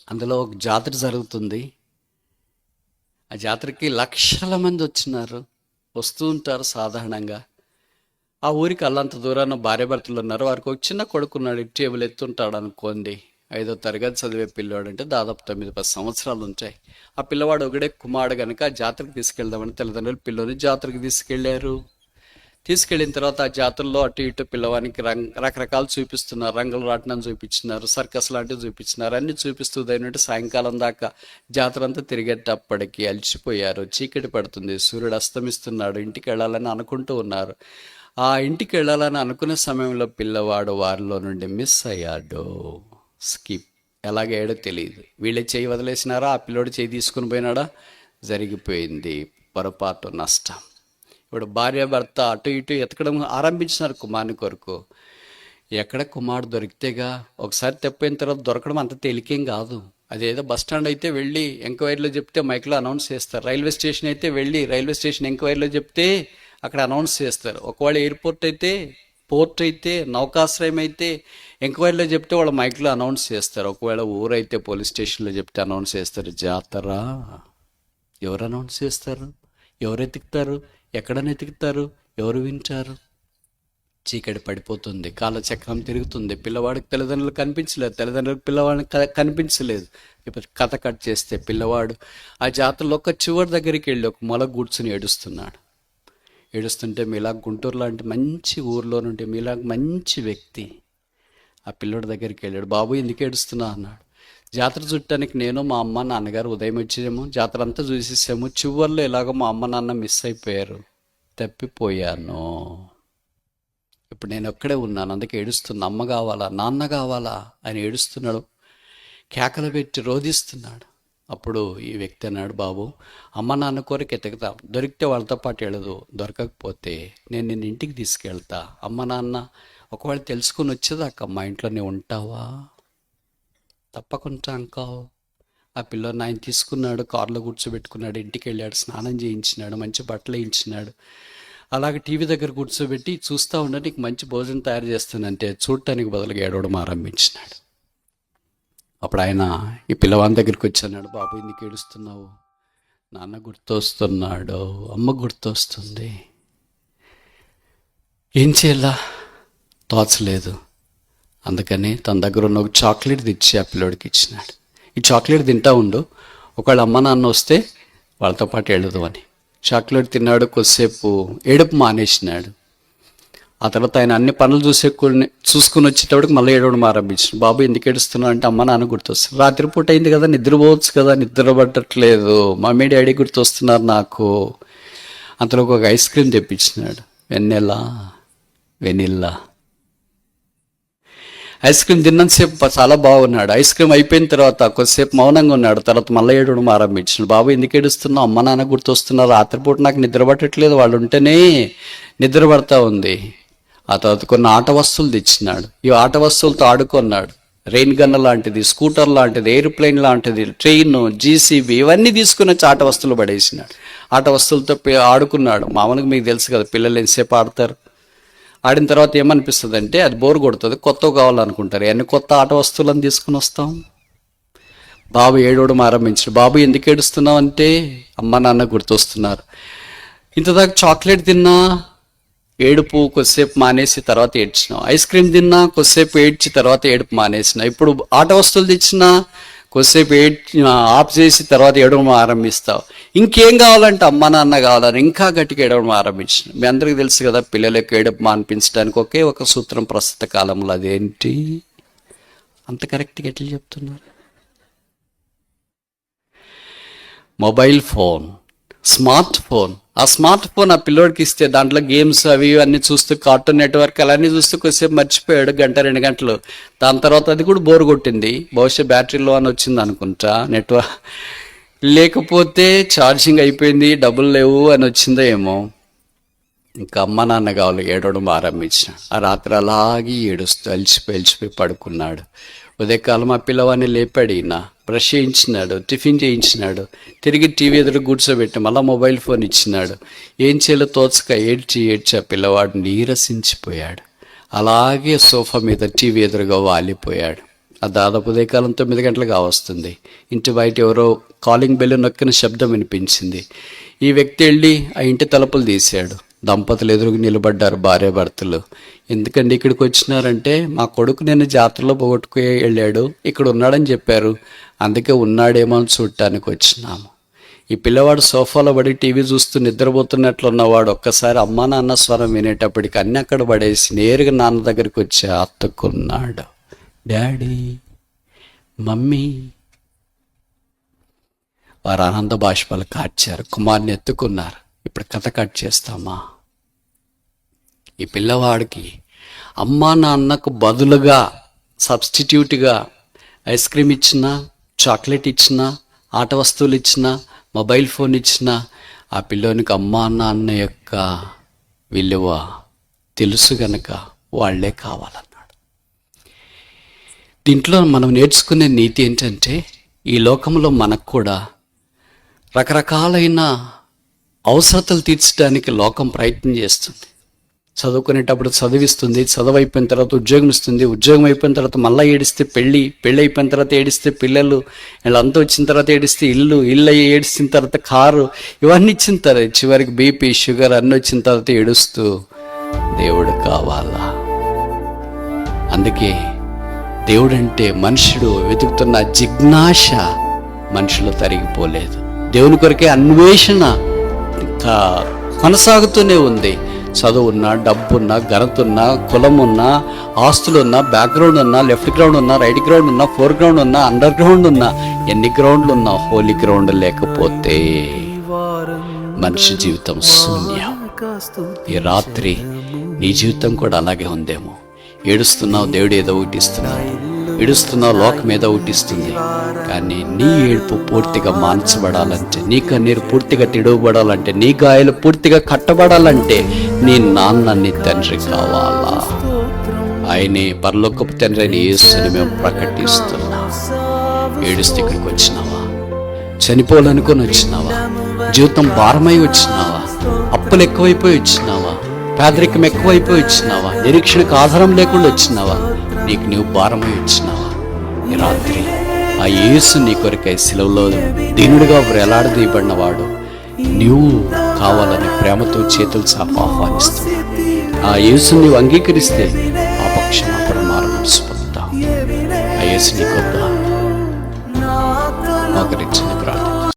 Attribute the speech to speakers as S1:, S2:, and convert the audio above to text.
S1: అందులో ఒక జాతర జరుగుతుంది. ఆ జాతరకి లక్షల మంది వచ్చినారు, వస్తూ ఉంటారు సాధారణంగా. ఆ ఊరికి అల్లంత దూరాన భార్యాభర్తలు ఉన్నారు. వారికి ఒక చిన్న కొడుకున్నాడు, టేబుల్ ఎత్తుంటాడు అనుకోండి. 5వ తరగతి చదివే పిల్లాడు, అంటే దాదాపు 9-10 సంవత్సరాలు ఉంటాయి. ఆ పిల్లవాడు ఒకడే కుమారుడు కనుక ఆ జాతరకి తీసుకెళ్దామని తల్లిదండ్రులు పిల్లని జాతరకి తీసుకెళ్లారు. తీసుకెళ్ళిన తర్వాత ఆ జాతరలో అటు ఇటు పిల్లవానికి రకరకాలు చూపిస్తున్నారు. రంగుల రాట్నం చూపించినారు, సర్కస్ లాంటివి చూపించినారు. అన్ని చూపిస్తూ దైనట్టు సాయంకాలం దాకా జాతర అంతా తిరిగేటప్పటికి అలసిపోయారు. చీకటి పడుతుంది, సూర్యుడు అస్తమిస్తున్నాడు. ఇంటికి వెళ్ళాలని అనుకుంటూ ఉన్నారు. ఆ ఇంటికి వెళ్ళాలని అనుకునే సమయంలో పిల్లవాడు వారిలో నుండి మిస్ అయ్యాడు. స్కిప్. ఎలాగయ్యాడో తెలియదు. వీళ్ళే చేయి వదిలేసినారా, ఆ పిల్లోడు చేయి తీసుకుని పోయినాడా, జరిగిపోయింది పొరపాటు, నష్టం. ఇప్పుడు భార్య భర్త అటు ఇటు ఎతకడం ఆరంభించినారు కుమారుని కొరకు. ఎక్కడ కుమారుడు దొరికితేగా. ఒకసారి తప్పిన తర్వాత దొరకడం అంత తేలికేం కాదు. అదేదో బస్ స్టాండ్ అయితే వెళ్ళి ఎంక్వైరీలో చెప్తే మైక్లో అనౌన్స్ చేస్తారు. రైల్వే స్టేషన్ అయితే వెళ్ళి రైల్వే స్టేషన్ ఎంక్వైరీలో చెప్తే అక్కడ అనౌన్స్ చేస్తారు. ఒకవేళ ఎయిర్పోర్ట్ అయితే, పోర్ట్ అయితే, నౌకాశ్రయం అయితే ఎంక్వైరీలో చెప్తే వాళ్ళు మైక్లో అనౌన్స్ చేస్తారు. ఒకవేళ ఊరైతే పోలీస్ స్టేషన్లో చెప్తే అనౌన్స్ చేస్తారు. జాతర ఎవరు అనౌన్స్ చేస్తారు? ఎవరు ఎతుకుతారు? ఎక్కడ ఎతుకుతారు? ఎవరు వింటారు? చీకటి పడిపోతుంది, కాలచక్రం తిరుగుతుంది. పిల్లవాడికి తల్లిదండ్రులు కనిపించలేదు, తల్లిదండ్రులకు పిల్లవాడిని కనిపించలేదు. ఇప్పుడు కథ కట్ చేస్తే పిల్లవాడు ఆ జాతరలో ఒక చివరి దగ్గరికి వెళ్ళి ఒక మొల కూర్చుని ఏడుస్తున్నాడు. ఏడుస్తుంటే మీలా గుంటూరు లాంటి మంచి ఊర్లో నుండి మీలా మంచి వ్యక్తి ఆ పిల్లోడి దగ్గరికి వెళ్ళాడు. బాబు ఎందుకు ఏడుస్తున్నా అన్నాడు. జాతర చుట్టానికి నేను మా అమ్మ నాన్నగారు ఉదయం వచ్చేమో జాతర అంతా చూసేసాము. చివర్లో ఎలాగో మా అమ్మ నాన్న మిస్ అయిపోయారు, తప్పిపోయాను. ఇప్పుడు నేను ఒక్కడే ఉన్నాను, అందుకే ఏడుస్తున్నా. అమ్మ కావాలా, నాన్న కావాలా అని ఏడుస్తున్నాడు, కేకలు పెట్టి రోధిస్తున్నాడు. అప్పుడు ఈ వ్యక్తి అన్నాడు, బాబు అమ్మ నాన్న కోరిక ఎతకుతాం, దొరికితే వాళ్ళతో పాటు వెళ్ళదు, దొరకకపోతే నేను నిన్ను ఇంటికి తీసుకెళ్తా. అమ్మ నాన్న ఒకవేళ తెలుసుకుని వచ్చేదాకా మా ఇంట్లోనే ఉంటావా? తప్పకుండా అంకావు. ఆ పిల్లని ఆయన తీసుకున్నాడు, కారులో కూర్చోబెట్టుకున్నాడు, ఇంటికి వెళ్ళాడు, స్నానం చేయించినాడు, మంచి బట్టలు వేయించినాడు. అలాగే టీవీ దగ్గర కూర్చోబెట్టి చూస్తూ ఉండే, నీకు మంచి భోజనం తయారు చేస్తానంటే చూడటానికి బదులుగా ఏడవడం ఆరంభించినాడు. అప్పుడు ఆయన ఈ పిల్లవాని దగ్గరికి వచ్చాడు. బాబు ఎందుకు ఏడుస్తున్నావు? నాన్న గుర్తొస్తున్నాడు, అమ్మ గుర్తొస్తుంది, ఏం చేయాలా తోచలేదు. అందుకని తన దగ్గర ఉన్న ఒక చాక్లెట్ తెచ్చి ఆ పిల్లోడికి ఇచ్చినాడు. ఈ చాక్లెట్ తింటా ఉండు, ఒకవేళ అమ్మ నాన్న వస్తే వాళ్ళతో పాటు వెళ్ళదు అని. చాక్లెట్ తిన్నాడు, కొద్దిసేపు ఏడుపు మానేసినాడు. ఆ తర్వాత ఆయన అన్ని పనులు చూసుకుని వచ్చేటప్పటికి మళ్ళీ ఏడవడం ఆరంభించాడు. బాబు ఎందుకు ఏడుస్తున్నావు అంటే అమ్మ నాన్న గుర్తొస్తుంది. రాత్రిపూట అయింది కదా, నిద్రపోవచ్చు కదా, నిద్ర పట్టట్లేదు, మమ్మీ డాడీ గుర్తొస్తున్నారు నాకు. అంతలో ఒక ఐస్ క్రీమ్ తెప్పించినాడు, వెనిల్లా. ఐస్ క్రీమ్ తిన్నంతసేపు చాలా బాగున్నాడు. ఐస్ క్రీమ్ అయిపోయిన తర్వాత కొద్దిసేపు మౌనంగా ఉన్నాడు. తర్వాత మళ్ళీ ఏడవడం ఆరంభించాడు. బాబు ఎందుకు ఏడుస్తున్నావు? అమ్మ నాన్న గుర్తొస్తున్నారు, రాత్రిపూట నాకు నిద్ర పట్టట్లేదు, వాళ్ళు ఉంటేనే నిద్ర పడతా ఉంది. ఆ తర్వాత కొన్ని ఆట వస్తువులు తెచ్చినాడు. ఈ ఆట వస్తువులతో ఆడుకున్నాడు. రెయిన్ గన్ లాంటిది, స్కూటర్ లాంటిది, ఎయిర్ప్లేన్ లాంటిది, ట్రైన్, జీసీబీ, ఇవన్నీ తీసుకుని వచ్చి ఆట వస్తువులు పడేసినాడు. ఆట వస్తువులతో ఆడుకున్నాడు. మామూలుగా మీకు తెలుసు కదా, పిల్లలు ఎంతసేపు ఆడతారు. ఆడిన తర్వాత ఏమనిపిస్తుంది అంటే అది బోర్ కొడుతుంది, కొత్తవి కావాలనుకుంటారు. అన్ని కొత్త ఆట వస్తువులను తీసుకుని వస్తాం. బాబు ఏడవడం ఆరంభించాడు. బాబు ఎందుకు ఏడుస్తున్నావు అంటే అమ్మ నాన్న గుర్తొస్తున్నారు. ఇంతదాకా చాక్లెట్ తిన్నా ఏడుపు కొద్దిసేపు మానేసి తర్వాత ఏడ్చినావు. ఐస్ క్రీమ్ తిన్నా కొద్దిసేపు ఏడ్చి తర్వాత ఏడుపు మానేసిన. ఇప్పుడు ఆట వస్తువులు తెచ్చినా కొద్దిసేపు ఆఫ్ చేసి తర్వాత ఏడవడం ఆరంభిస్తావు. ఇంకేం కావాలంటే అమ్మ నాన్న కావాలని ఇంకా గట్టిగా ఏడవడం ఆరంభించిన. మీ అందరికీ తెలుసు కదా, పిల్లలకు ఏడుపు మానిపించడానికి ఒకే ఒక సూత్రం ప్రస్తుత కాలంలో. అదేంటి? అంత కరెక్ట్గా ఎట్లా చెప్తున్నారు? Mobile phone, smart phone. ఆ స్మార్ట్ ఫోన్ ఆ పిల్లోడికి ఇస్తే దాంట్లో గేమ్స్ అవి అన్నీ చూస్తూ, కార్టూన్ నెట్వర్క్ అలానే చూస్తూ కొద్దిసేపు మర్చిపోయాడు, 1-2 గంటలు. దాని తర్వాత అది కూడా బోర్ కొట్టింది. బహుశా బ్యాటరీలో అని వచ్చింది అనుకుంటా, నెట్వర్క్ లేకపోతే ఛార్జింగ్ అయిపోయింది, డబ్బులు లేవు అని వచ్చిందో ఏమో. ఇంకా అమ్మ నాన్న కావాలి, ఏడవడం ఆరంభించిన. ఆ రాత్రి అలాగే ఏడుస్తూ అలిచిపోయి పడుకున్నాడు. ఉదయకాలం ఆ పిల్లవాడిని లేపాడు. ఈయన బ్రష్ చేయించినాడు, టిఫిన్ చేయించినాడు, తిరిగి టీవీ ఎదురు కూర్చోబెట్టి మళ్ళీ మొబైల్ ఫోన్ ఇచ్చినాడు. ఏం చేయాలో తోచక ఏడ్చి ఆ పిల్లవాడు నీరసించిపోయాడు. అలాగే సోఫా మీద టీవీ ఎదురుగా వాలిపోయాడు. ఆ దాదాపు ఉదయకాలం 9 గంటలుగా వస్తుంది. ఇంటి బయట ఎవరో కాలింగ్ బెల్ నొక్కిన శబ్దం వినిపించింది. ఈ వ్యక్తి వెళ్ళి ఆ ఇంటి తలుపులు తీశాడు. దంపతులు ఎదురుగా నిలబడ్డారు, భార్యాభర్తలు. ఎందుకండి ఇక్కడికి వచ్చినారంటే, మా కొడుకు నేను జాతరలో పోగొట్టుకు వెళ్ళాడు, ఇక్కడ ఉన్నాడని చెప్పారు, అందుకే ఉన్నాడేమో అని చూడటానికి వచ్చినాము. ఈ పిల్లవాడు సోఫాలో పడి టీవీ చూస్తూ నిద్రపోతున్నట్లున్నవాడు ఒక్కసారి అమ్మా నాన్న స్వరం వినేటప్పటికి అన్నీ అక్కడ పడేసి నేరుగా నాన్న దగ్గరికి వచ్చి అత్తుకున్నాడు. Daddy, mummy. వారు ఆనంద బాష్పాలు కార్చారు, కుమార్ని ఎత్తుకున్నారు. ఇప్పుడు కథ కట్ చేస్తామా? ఈ పిల్లవాడికి అమ్మా నాన్నకు బదులుగా సబ్స్టిట్యూట్గా ఐస్ క్రీమ్ ఇచ్చినా, చాక్లెట్ ఇచ్చినా, ఆట వస్తువులు ఇచ్చినా, మొబైల్ ఫోన్ ఇచ్చినా ఆ పిల్లోనికి అమ్మా నాన్న యొక్క విలువ తెలుసు గనక వాళ్లే కావాలన్నాడు. దీంట్లో మనం నేర్చుకునే నీతి ఏంటంటే, ఈ లోకంలో మనకు కూడా రకరకాలైన అవసరతలు తీర్చడానికి లోకం ప్రయత్నం చేస్తుంది. చదువుకునేటప్పుడు చదివిస్తుంది, చదువు అయిపోయిన తర్వాత ఉద్యోగం ఇస్తుంది, ఉద్యోగం అయిపోయిన తర్వాత మళ్ళీ ఏడిస్తే పెళ్ళి అయిపోయిన తర్వాత ఏడిస్తే పిల్లలు, వీళ్ళంతా వచ్చిన తర్వాత ఏడిస్తే ఇల్లు ఏడిచిన తర్వాత కారు, ఇవన్నీ ఇచ్చిన తర్వాత చివరికి బీపీ, షుగర్ అన్నీ వచ్చిన తర్వాత ఏడుస్తూ దేవుడు కావాలా? అందుకే దేవుడంటే మనుషుడు వెతుకుతున్న జిజ్ఞాస మనుషులు తరిగిపోలేదు. దేవుని కొరకే అన్వేషణ కొనసాగుతూనే ఉంది. చదువున్నా, డబ్బున్నా, ఘనతున్నా, కులమున్నా, ఆస్తులున్నా, బ్యాక్గ్రౌండ్ ఉన్నా, లెఫ్ట్ గ్రౌండ్ ఉన్నా, రైట్ గ్రౌండ్ ఉన్నా, ఫోర్ గ్రౌండ్ ఉన్నా, అండర్ గ్రౌండ్ ఉన్నా, ఎన్ని గ్రౌండ్లు ఉన్నా హోలీ గ్రౌండ్ లేకపోతే మనిషి జీవితం శూన్యం. ఈ రాత్రి నీ జీవితం కూడా అలాగే ఉందేమో. ఏడుస్తున్నావు, దేవుడు ఏదో ఒకటి ఇస్తున్నాడు. ఏడుస్తున్నావు, లోకం ఏదో ఒకటి ఇస్తుంది. కానీ నీ ఏడుపు పూర్తిగా మాన్చబడాలంటే, నీ కన్నీరు పూర్తిగా తిడవబడాలంటే, నీ గాయాలు పూర్తిగా కట్టబడాలంటే నీ నాన్న, నీ తండ్రి కావాలా? ఆయనే పరలోకపు తండ్రి అని యేసుని మేము ప్రకటిస్తున్నాం. ఏడుస్తే ఇక్కడికి వచ్చినావా? చనిపోవాలనుకొని వచ్చినావా? జీవితం భారమై వచ్చినావా? అప్పులు ఎక్కువైపోయి వచ్చినావా? పేదరికం ఎక్కువైపోయి వచ్చినావా? నిరీక్షణకు ఆధారం లేకుండా వచ్చినావా? నీకు నువ్వు భారమై వచ్చినావా? ఈ రాత్రి ఆ యేసు నీ కొరకై శిలువలో దీనుడిగా వేలాడదీయబడిన వాడు నువ్వు కావాలని ప్రేమతో చేతులు చాప ఆహ్వానిస్తున్నావు. ఆ యేసుని నువ్వు అంగీకరిస్తే ఆ పక్షమాపణ మారమనిసి పొందుతావు. ఆ యేసు నీ కొద్దా మోకరించిన